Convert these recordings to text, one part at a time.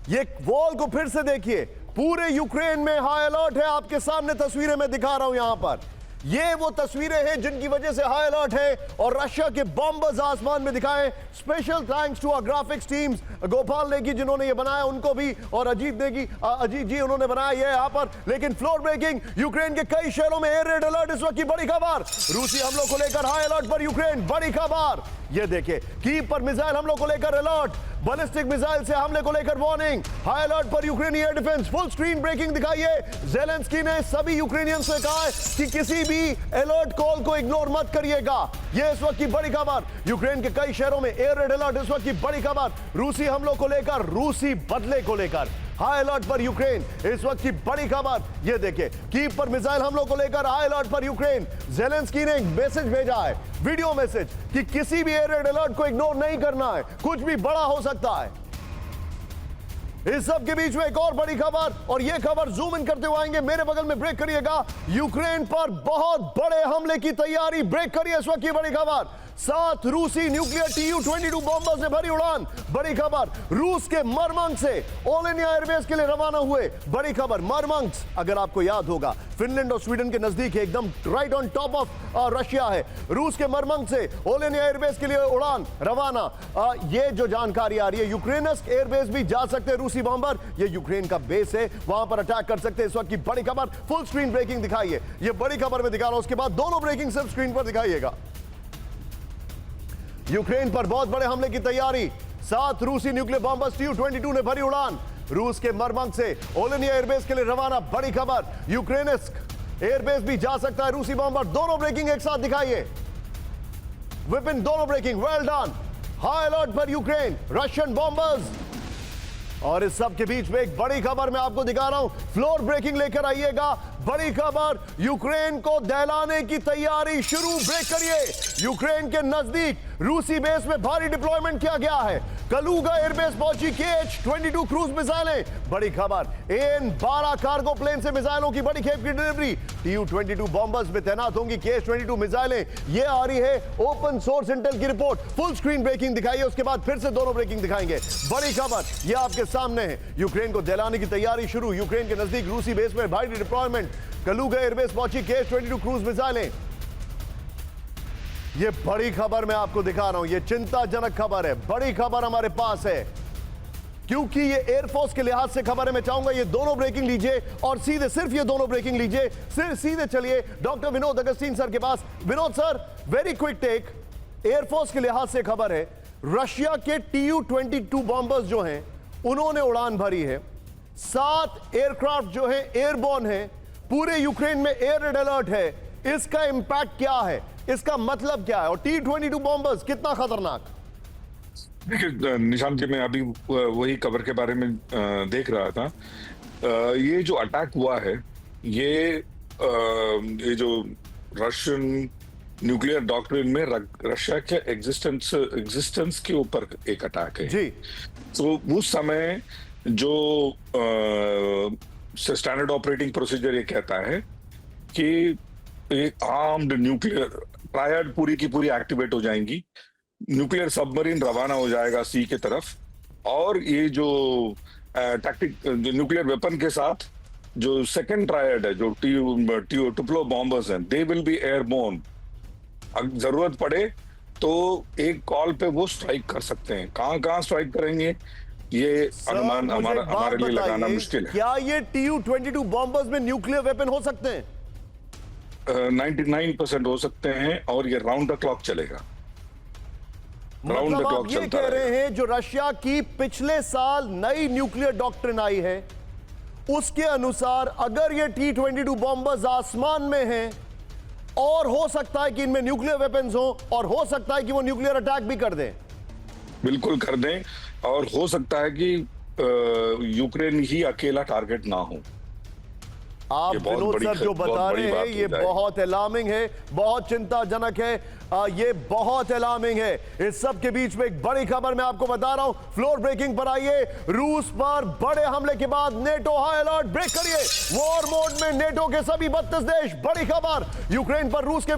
ये वॉल को फिर से देखिए, पूरे यूक्रेन में हाई अलर्ट है। आपके सामने तस्वीरें मैं दिखा रहा हूं यहां पर। ये वो तस्वीरें हैं जिनकी वजह से हाई अलर्ट है और रशिया के बॉम्बर्स आसमान में दिखाए। Special thanks to our graphics teams, Gopal Negi जिन्होंने ये बनाया उनको भी, और अजीत जी उन्होंने बनाया ये यहां पर। लेकिन फ्लोर ब्रेकिंग, यूक्रेन के कई शहरों में एयर रेड अलर्ट इस वक्त की बड़ी खबर। रूसी हमलों को लेकर हाई अलर्ट पर यूक्रेन, बड़ी खबर। ये देखिए, कीव पर मिसाइल हमलों को लेकर अलर्ट, बैलिस्टिक मिसाइल से हमले को लेकर वार्निंग, हाई अलर्ट पर यूक्रेनी air defence. Full screen breaking दिखाइए। जेलेंस्की ने सभी यूक्रेनियंस से कहा है कि किसी भी अलर्ट कॉल को इग्नोर मत करिएगा। यह इस वक्त की बड़ी खबर। यूक्रेन के कई शहरों में एयर रेड अलर्ट इस वक्त की बड़ी खबर। रूसी हमलों को लेकर, रूसी बदले को लेकर हाई अलर्ट पर यूक्रेन, इस वक्त की बड़ी खबर। यह देखिए, कीव पर मिसाइल हमलों को लेकर हाई अलर्ट पर यूक्रेन। जेलेंस्की ने एक मैसेज भेजा है, वीडियो मैसेज, कि किसी भी एयर रेड अलर्ट को इग्नोर नहीं करना है, कुछ भी बड़ा हो सकता है। इस सब के बीच में एक और बड़ी खबर, और यह खबर जूम इन करते हुए आएंगे मेरे बगल में, ब्रेक करिएगा। यूक्रेन पर बहुत बड़े हमले की तैयारी, ब्रेक करिए इस वक्त की बड़ी खबर। 7 रूसी न्यूक्लियर Tu-22 बॉम्बर्स ने भरी उड़ान, बड़ी खबर। रूस के मरमंक से ओलेनिया एयरबेस के लिए रवाना हुए, बड़ी खबर। मरमंक, अगर आपको याद होगा, फिनलैंड और स्वीडन के नजदीक है, एकदम right on top of Russia है। रूस के मरमंक से ओलेनिया एयरबेस के लिए उड़ान रवाना। ये जो जानकारी आ रही है, यूक्रेनस्क एयरबेस भी जा सकते हैं रूसी बॉम्बर, ये यूक्रेन का बेस है, वहां पर अटैक कर सकते हैं। इस वक्त की बड़ी खबर, फुल स्क्रीन ब्रेकिंग दिखाइए। ये बड़ी खबर में दिखा रहा हूं, उसके बाद दोनों ब्रेकिंग सिर्फ स्क्रीन पर दिखाइएगा। यूक्रेन पर बहुत बड़े हमले की तैयारी, 7 रूसी न्यूक्लियर बॉम्बर्स Tu-22 ने भरी उड़ान, रूस के मरमंक से ओलेनिया एयरबेस के लिए रवाना, बड़ी खबर। यूक्रेनस्क एयरबेस भी जा सकता है रूसी बॉम्बर। दोनों ब्रेकिंग एक साथ दिखाइए, विपिन, दोनों breaking, well done. High alert पर यूक्रेन, रशियन बॉम्बर्स। और इस सब के बीच में एक बड़ी खबर मैं आपको दिखा रहा हूं, फ्लोर ब्रेकिंग लेकर आइएगा। बड़ी खबर, यूक्रेन को दहलाने की तैयारी शुरू, ब्रेक करिए। यूक्रेन के नजदीक रूसी बेस में भारी डिप्लॉयमेंट किया गया है। कलूगा एयरबेस पहुंची Kh-22 क्रूज मिसाइलें, बड़ी खबर। AN-12 कार्गो प्लेन से मिसाइलों की बड़ी खेप की डिलीवरी। Tu-22 बॉम्बर्स में तैनात होंगी Kh-22 मिसाइलें। यह आ रही है ओपन सोर्स इंटेल की रिपोर्ट। फुल स्क्रीन ब्रेकिंग दिखाइए, उसके बाद फिर से दोनों ब्रेकिंग दिखाएंगे। बड़ी खबर यह आपके सामने है, यूक्रेन को दहलाने की तैयारी शुरू। यूक्रेन के नजदीक रूसी बेस में भारी डिप्लॉयमेंट। कलूगा एयरबेस पहुंची Kh-22 क्रूज मिसाइलें। यह बड़ी खबर मैं आपको दिखा रहा हूं, यह चिंताजनक खबर है, बड़ी खबर हमारे पास है, क्योंकि ये एयरफोर्स के लिहाज से खबर है। मैं चाहूंगा ये दोनों ब्रेकिंग लीजिए और सीधे, सिर्फ ये दोनों ब्रेकिंग लीजिए, सिर्फ सीधे चलिए डॉक्टर विनोद अगस्तीन सर के पास। Vinod sir, very quick take. Air force के लिहाज से खबर है, रशिया के Tu-22 बॉम्बर्स जो हैं उन्होंने उड़ान भरी है। 7 एयरक्राफ्ट जो है एयरबोर्न है, पूरे यूक्रेन में एयर रेड अलर्ट है। इसका इंपैक्ट क्या है, इसका मतलब क्या है, और Tu-22 बॉम्बर्स कितना खतरनाक? देखिए निशांत जी, मैं अभी वही खबर के बारे में देख रहा था। ये जो अटैक हुआ है, ये जो रशियन न्यूक्लियर डॉक्ट्रिन में रशिया के एग्जिस्टेंस के ऊपर एक अटैक है जी। तो उस समय जो स्टैंडर्ड ऑपरेटिंग प्रोसीजर ये कहता है कि एक आर्म्ड न्यूक्लियर ट्रायड पूरी की पूरी एक्टिवेट हो जाएंगी, न्यूक्लियर सबमरीन रवाना हो जाएगा सी की तरफ, और ये जो टैक्टिक न्यूक्लियर वेपन के साथ जो सेकंड ट्रायड है, जो टुप्लो बॉम्बर्स हैं, दे विल बी एयरबोर्न। जरूरत पड़े तो एक कॉल पे वो स्ट्राइक कर सकते हैं। कहां स्ट्राइक करेंगे ये अनुमान हमारे लिए लगाना मुश्किल है। क्या ये Tu-22 बॉम्बर्स में न्यूक्लियर वेपन हो सकते हैं? 99% हो सकते हैं, और ये राउंड द क्लॉक चलेगा। मतलब आप ये कह रहे हैं जो रशिया की पिछले साल नई न्यूक्लियर डॉक्ट्रिन आई है, उसके अनुसार अगर ये T-22 बॉम्बर्स आसमान में हैं, और हो सकता है कि इनमें न्यूक्लियर वेपन्स हो, और हो सकता है कि वो न्यूक्लियर अटैक भी कर दें। बिल्कुल कर दें, और हो सकता है कि यूक्रेन ही अकेला टारगेट ना हो। आप विनोद सर जो बता रहे हैं ये बहुत अलार्मिंग है, बहुत चिंताजनक है, ये बहुत अलार्मिंग है। इस सब के बीच में एक बड़ी खबर मैं आपको बता रहा हूं, फ्लोर ब्रेकिंग पर आइए। रूस पर बड़े हमले के बाद नेटो हाई अलर्ट, ब्रेक करिए। वॉर मोड में नेटो के सभी 32 देश, बड़ी खबर। यूक्रेन पर रूस के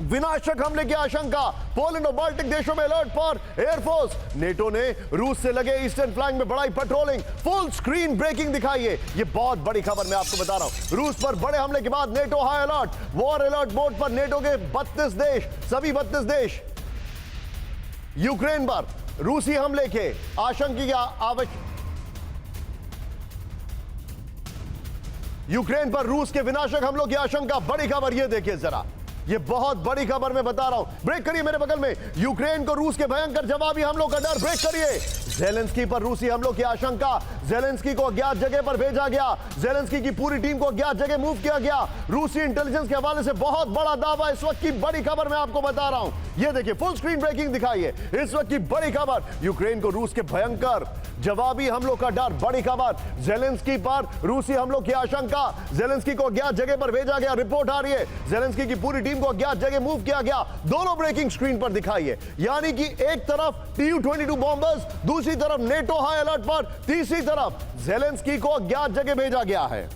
विनाशक हमले की आशंका। पोलैंड और बाल्टिक देशों में अलर्ट पर एयरफोर्स। नेटो ने रूस से लगे ईस्टर्न फ्लैंक में बढ़ाई पेट्रोलिंग। फुल स्क्रीन ब्रेकिंग दिखाई है। ये बहुत बड़ी खबर मैं आपको बता रहा हूं। रूस पर बड़े हमले के बाद NATO high alert. War alert mode पर नेटो के 32 देश, सभी 32 देश। यूक्रेन पर रूसी हमले के यूक्रेन पर रूस के विनाशक हमलों की आशंका। बड़ी खबर ये देखिए जरा, ये बहुत बड़ी खबर मैं बता रहा हूं। ब्रेक करिए मेरे बगल में। यूक्रेन को रूस के भयंकर जवाबी हमलों का डर। ब्रेक करिए। ज़ेलेंस्की पर रूसी हमलों की आशंका। ज़ेलेंस्की को अज्ञात जगह पर भेजा गया। ज़ेलेंस्की की पूरी टीम को अज्ञात जगह मूव किया गया। रूसी इंटेलिजेंस के हवाले से बहुत बड़ा दावा। इस वक्त की बड़ी खबर मैं आपको बता रहा हूं। ये देखिए फुल स्क्रीन ब्रेकिंग दिखाई है। इस वक्त की बड़ी खबर, यूक्रेन को रूस के भयंकर जवाबी हमलों का डर। बड़ी खबर, ज़ेलेंस्की पर रूसी हमलों की आशंका। ज़ेलेंस्की को अज्ञात जगह पर भेजा गया। रिपोर्ट आ रही है ज़ेलेंस्की की पूरी टीम को अज्ञात जगह मूव किया गया। दोनों ब्रेकिंग स्क्रीन पर दिखाई है। यानी कि एक तरफ Tu-22 बॉम्बर्स, दूसरी तरफ नेटो हाई अलर्ट पर, तीसरी तरफ ज़ेलेंस्की को अज्ञात जगह भेजा गया है।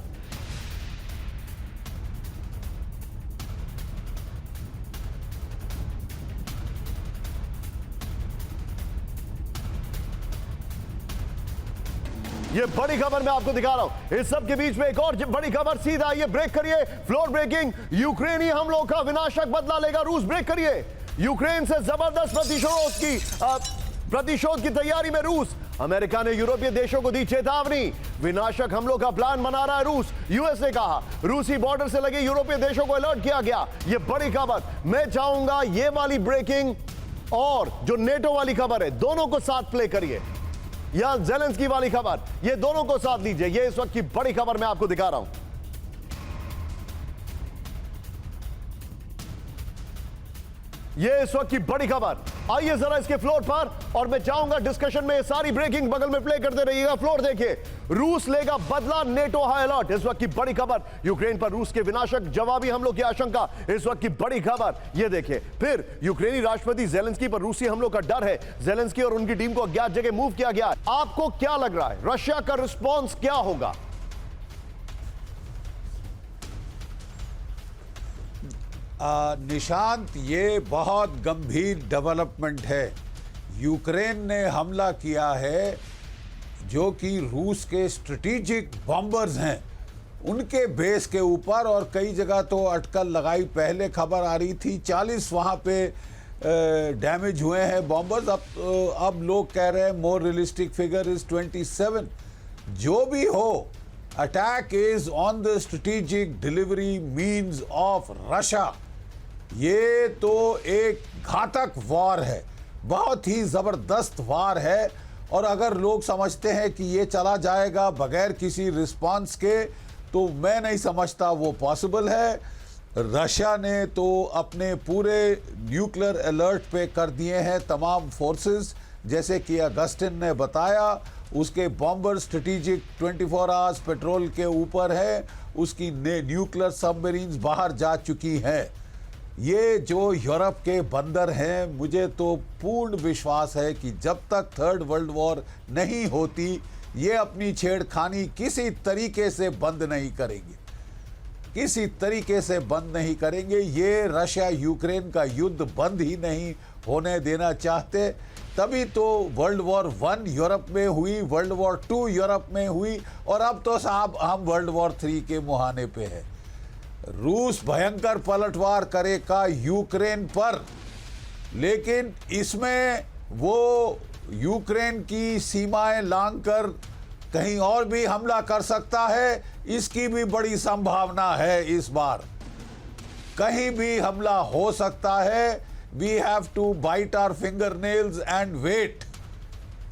ये बड़ी खबर मैं आपको दिखा रहा हूं। इस सब के बीच में एक और बड़ी खबर सीधा, ये ब्रेक करिए। फ्लोर ब्रेकिंग, यूक्रेनी हमलों का विनाशक बदला लेगा रूस। ब्रेक करिए। यूक्रेन से जबरदस्त प्रतिशोध की तैयारी में रूस। अमेरिका ने यूरोपीय देशों को दी चेतावनी। विनाशक हमलों का प्लान बना रहा है रूस। यूएस ने कहा रूसी बॉर्डर से लगे यूरोपीय देशों को अलर्ट किया गया। ये बड़ी खबर। मैं चाहूंगा ये वाली ब्रेकिंग और जो नेटो वाली खबर है, दोनों को साथ प्ले करिए। या ज़ेलेंस्की वाली खबर, ये दोनों को साथ लीजिए। ये इस वक्त की बड़ी खबर मैं आपको दिखा रहा हूं। ये इस वक्त की बड़ी खबर। आइए जरा इसके फ्लोर पर, और मैं चाहूंगा डिस्कशन में ये सारी ब्रेकिंग बगल में प्ले करते रहिएगा। फ्लोर देखिए, रूस लेगा बदला, नेटो हाई अलर्ट। इस वक्त की बड़ी खबर, यूक्रेन पर रूस के विनाशक जवाबी हमलों की आशंका। इस वक्त की बड़ी खबर ये देखिए। फिर यूक्रेनी राष्ट्रपति ज़ेलेंस्की पर रूसी हमलों का डर है। ज़ेलेंस्की और उनकी टीम को अज्ञात जगह मूव किया गया। आपको क्या लग रहा है, रशिया का रिस्पॉन्स क्या होगा? निशांत, ये बहुत गंभीर डेवलपमेंट है। यूक्रेन ने हमला किया है जो कि रूस के स्ट्रेटेजिक बॉम्बर्स हैं, उनके बेस के ऊपर, और कई जगह तो अटकल लगाई। पहले खबर आ रही थी 40 वहाँ पे डैमेज हुए हैं बॉम्बर्स। अब लोग कह रहे हैं मोर रियलिस्टिक फिगर इज 27। जो भी हो, attack is on the strategic delivery means of Russia. ये तो एक घातक वार है, बहुत ही ज़बरदस्त वार है। और अगर लोग समझते हैं कि ये चला जाएगा बगैर किसी रिस्पांस के, तो मैं नहीं समझता वो पॉसिबल है। रशिया ने तो अपने पूरे न्यूक्लियर अलर्ट पे कर दिए हैं तमाम फोर्सेस, जैसे कि अगस्टिन ने बताया। उसके बॉम्बर स्ट्रेटेजिक 24 आवर्स पेट्रोल के ऊपर है। उसकी न्यूक्लियर सबमरीन्स बाहर जा चुकी हैं। ये जो यूरोप के बंदर हैं, मुझे तो पूर्ण विश्वास है कि जब तक थर्ड वर्ल्ड वॉर नहीं होती, ये अपनी छेड़खानी किसी तरीके से बंद नहीं करेंगे, किसी तरीके से बंद नहीं करेंगे। ये रशिया यूक्रेन का युद्ध बंद ही नहीं होने देना चाहते। तभी तो वर्ल्ड वॉर 1 यूरोप में हुई, वर्ल्ड वॉर 2 यूरोप में हुई, और अब तो साहब हम वर्ल्ड वॉर 3 के मुहाने पे है। रूस भयंकर पलटवार करेगा यूक्रेन पर, लेकिन इसमें वो यूक्रेन की सीमाएं लांघकर कहीं और भी हमला कर सकता है, इसकी भी बड़ी संभावना है। इस बार कहीं भी हमला हो सकता है। We have to bite our finger nails and wait,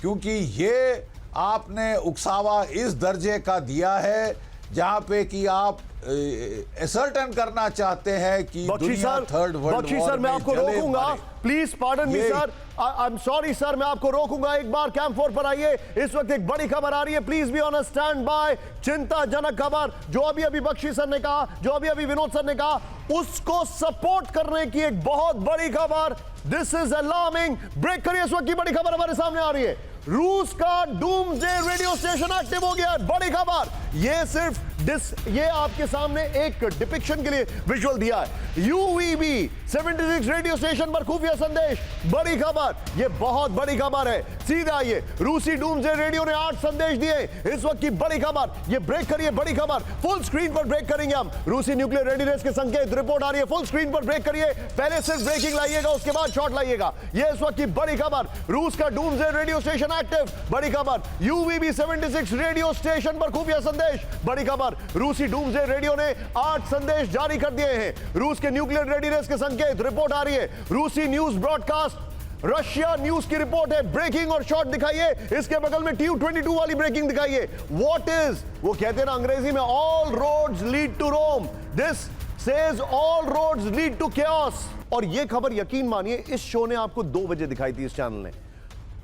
क्योंकि ये आपने उकसावा इस दर्जे का दिया है जहां पे कि आप सर्टन करना चाहते हैं कि दुनिया थर्ड वर्ल्ड वॉर मैं आपको रोकूंगा। Please pardon me sir, I am sorry sir, मैं आपको रोकूंगा। एक बार कैंप 4 पर आइए। इस वक्त एक बड़ी खबर आ रही है, please be on a stand by. चिंताजनक खबर, जो अभी अभी बख्शी सर ने कहा, जो अभी अभी विनोद सर ने कहा, उसको सपोर्ट करने की एक बहुत बड़ी खबर। This is alarming. ब्रेक करिए, इस वक्त की बड़ी खबर हमारे सामने आ रही है। रूस का डूम्सडे रेडियो स्टेशन एक्टिव हो गया। बड़ी खबर, ये आपके सामने एक डिपिक्शन के लिए विजुअल दिया है। यूवीबी 76 रेडियो स्टेशन पर खुफिया संदेश। बड़ी खबर, ये बहुत बड़ी खबर है। सीधा आइए, रूसी डूम्सडे रेडियो ने 8 संदेश दिए इस वक्त की बड़ी खबर। ये ब्रेक करिए, बड़ी खबर फुल स्क्रीन पर ब्रेक करेंगे हम। रूसी न्यूक्लियर रेडीनेस के संकेत रिपोर्ट आ रही है, फुल स्क्रीन पर ब्रेक करिए। पहले सिर्फ ब्रेकिंग लाइएगा, उसके बाद शॉट लाइएगा। ये इस वक्त की बड़ी खबर, रूस का डूम्सडे रेडियो स्टेशन एक्टिव। बड़ी खबर, यूवीबी 76 रेडियो स्टेशन पर खुफिया संदेश। बड़ी खबर, रूसी डूम्सडे रेडियो ने 8 संदेश जारी कर दिए हैं। रूस के न्यूक्लियर रेडीनेस के संकेत रिपोर्ट आ रही है। रूसी न्यूज ब्रॉडकास्ट, रशिया न्यूज की रिपोर्ट है। ब्रेकिंग और शॉट दिखाइए, इसके बगल में TU-22 वाली ब्रेकिंग दिखाइए। व्हाट इज, वो कहते हैं ना अंग्रेजी में, all roads lead to Rome, this says all roads lead to chaos। और ये खबर यकीन मानिए इस शो ने आपको 2 बजे दिखाई थी, इस चैनल ने।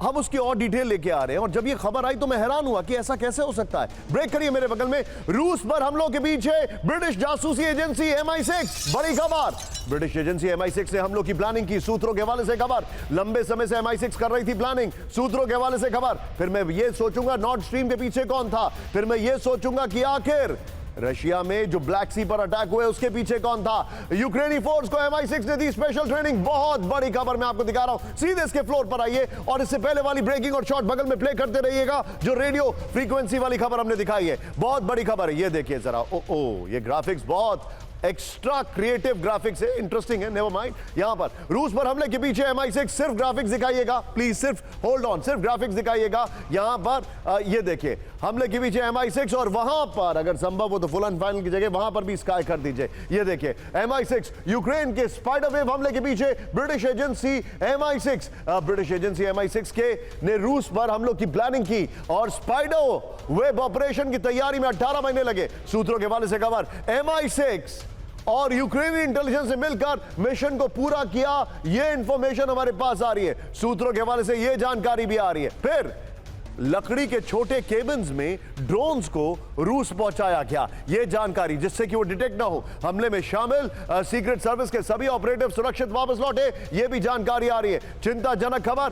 हम उसकी और डिटेल लेके आ रहे हैं, और जब ये खबर आई तो मैं हैरान हुआ कि ऐसा कैसे हो सकता है। ब्रेक करिए मेरे बगल में, रूस पर हमलों के पीछे ब्रिटिश जासूसी एजेंसी MI6। बड़ी खबर, ब्रिटिश एजेंसी MI6 ने हमलों की प्लानिंग की। सूत्रों के हवाले से खबर, लंबे समय से MI6 कर रही थी प्लानिंग। सूत्रों के हवाले से खबर। फिर मैं ये सोचूंगा नॉर्थ स्ट्रीम के पीछे कौन था, फिर मैं ये सोचूंगा कि आखिर रशिया में जो ब्लैक सी पर अटैक हुए उसके पीछे कौन था। यूक्रेनी फोर्स को MI6 ने दी स्पेशल ट्रेनिंग। बहुत बड़ी खबर मैं आपको दिखा रहा हूं, सीधे इसके फ्लोर पर आइए और इससे पहले वाली ब्रेकिंग और शॉट बगल में प्ले करते रहिएगा, जो रेडियो फ्रीक्वेंसी वाली खबर हमने दिखाई है। बहुत बड़ी खबर है, ये देखिए जरा। ओ ये ग्राफिक्स बहुत एक्स्ट्रा क्रिएटिव ग्राफिक्स है, इंटरेस्टिंग है, नेवर माइंड। यहां पर रूस पर हमले के पीछे MI6, सिर्फ ग्राफिक्स दिखाइएगा प्लीज, सिर्फ होल्ड ऑन, सिर्फ ग्राफिक्स दिखाइएगा। यहां पर ये देखिए, हमले के पीछे MI6, और वहां पर अगर संभव हो तो फुल एंड फाइनल की जगह वहां पर भी स्काई कर दीजिए। ये देखिए MI6, यूक्रेन के स्पाइडरवेव हमले के पीछे British agency MI6। British agency MI6 के ने रूस पर हमलों की प्लानिंग की, और स्पाइडर वेब ऑपरेशन की तैयारी में 18 महीने लगे। सूत्रों के हवाले से खबर, MI6 और यूक्रेनी इंटेलिजेंस ने मिलकर मिशन को पूरा किया। यह इंफॉर्मेशन हमारे पास आ रही है, सूत्रों के हवाले से यह जानकारी भी आ रही है। फिर लकड़ी के छोटे केबिन्स में ड्रोन्स को रूस पहुंचाया गया, यह जानकारी, जिससे कि वो डिटेक्ट ना हो। हमले में शामिल सीक्रेट सर्विस के सभी ऑपरेटिव सुरक्षित वापस लौटे, यह भी जानकारी आ रही है। चिंताजनक खबर,